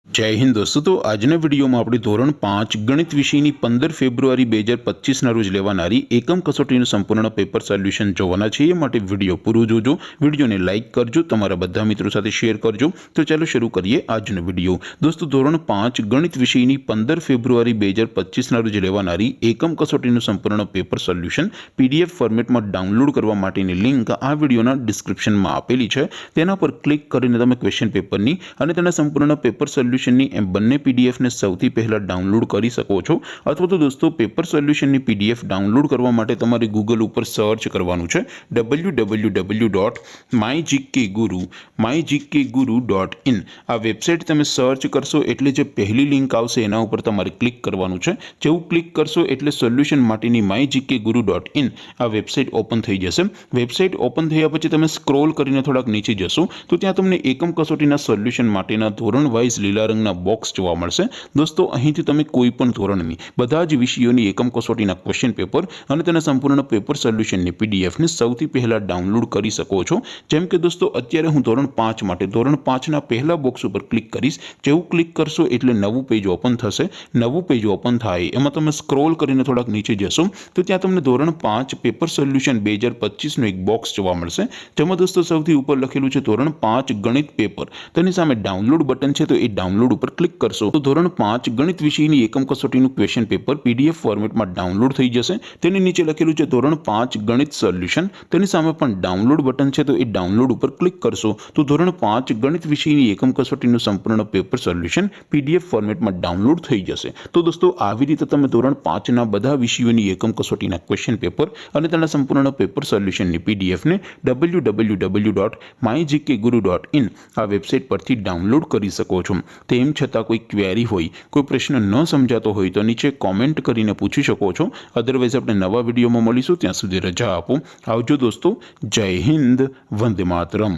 जय हिंद दोस्तों। तो आजना विडियो में अपने धोरण 5 गणित विषय की 15 फेब्रुआरी 2025 रोज लेवानारी एकम कसोटी संपूर्ण पेपर सोल्यूशन जोवाना छे। माटे विडियो पूरो जोजो, विडियो ने लाइक करजो, तमारा बधा मित्रों साथे शेर करजो। तो चलो शुरू करिए आजनो विडियो। दोस्तों धोरण 5 गणित विषय की 15 फेब्रुआरी 2025 रोज लेवानारी एकम कसोटी संपूर्ण पेपर सोल्यूशन पीडीएफ फॉर्मेट में डाउनलॉड करवा माटेनी लिंक आ विडियोना डिस्क्रिप्शन में आपेली छे। तेना पर क्लिक करीने तमे क्वेश्चन पेपरनी अने तेना संपूर्ण पेपर सोल्यूशन बने पीडीएफ ने सौथी पहला डाउनलॉड करी सको छो। अथवा तो दोस्तों पेपर सोल्यूशन की पीडीएफ डाउनलॉड करवा माटे तमारे गूगल पर सर्च करवानुं छे www.mygkguru.in आ वेबसाइट तमे सर्च करशो एटले जे पहली लिंक आवशे एना उपर तमारे क्लिक करवानुं छे। जेवुं क्लिक करशो एटले सोल्यूशन माटेनी mygkguru.in आ वेबसाइट ओपन थई जशे। वेबसाइट ओपन थया पछी तमे स्क्रॉल करीने थोड़ाक नीचे जशो तो त्यां तमने एकम कसोटीना सोल्यूशन माटेना धोरण वाइज लीला रंगना बॉक्स जोवा मळशे। दोस्तों અહીંથી તમે કોઈ પણ ધોરણની બધા જ વિષયોની એકમ કસોટીના ક્વેશ્ચન પેપર અને તેના સંપૂર્ણ પેપર સોલ્યુશનની પીડીએફ ને સૌથી પહેલા ડાઉનલોડ કરી શકો છો। જેમ કે દોસ્તો અત્યારે હું ધોરણ 5 માટે ધોરણ 5 ના પહેલા બોક્સ ઉપર ક્લિક કરીશ। જેવું ક્લિક કરશો એટલે નવું પેજ ઓપન થશે। નવું પેજ ઓપન થાય એમાં તમે સ્ક્રોલ કરીને થોડાક નીચે જશો તો ત્યાં તમને ધોરણ 5 પેપર સોલ્યુશન 2025 નો એક બોક્સ જોવા મળશે। જેમાં દોસ્તો સૌથી ઉપર લખેલું છે ધોરણ 5 ગણિત પેપર। તેની સામે ડાઉનલોડ બટન છે तो ये डाउनलॉड पर क्लिक करशो तो धोरण 5 गणित विषय की एकम कसोटी क्वेश्चन पेपर पीडीएफ फॉर्मेट में डाउनलॉड थई जशे। तेनी नीचे लखेलुं छे धोरण 5 गणित सोल्यूशन। तेनी सामे पण डाउनलॉड बटन छे तो ये डाउनलॉड पर क्लिक करशो तो धोरण 5 गणित विषय की एकम कसोटी संपूर्ण पेपर सोल्यूशन पीडीएफ फॉर्मेट में डाउनलॉड थई जशे। तो दोस्तों આવી રીતે તમે ધોરણ 5 ના બધા વિષયોની એકમ કસોટીના ક્વેશ્ચન પેપર અને તેના સંપૂર્ણ પેપર સોલ્યુશનની પીડીએફ ને www.mygkguru.in આ વેબસાઇટ પરથી ડાઉનલોડ કરી શકો છો। તેમ છતાં કોઈ ક્વેરી હોય, કોઈ પ્રશ્ન ન સમજાતો હોય તો નીચે કોમેન્ટ કરીને પૂછી શકો છો। અધરવાઇઝ આપણે નવા વિડીયોમાં મળીશું, ત્યાં સુધી રજા આપો। આવજો દોસ્તો। જય હિન્દ, વંદે માતરમ।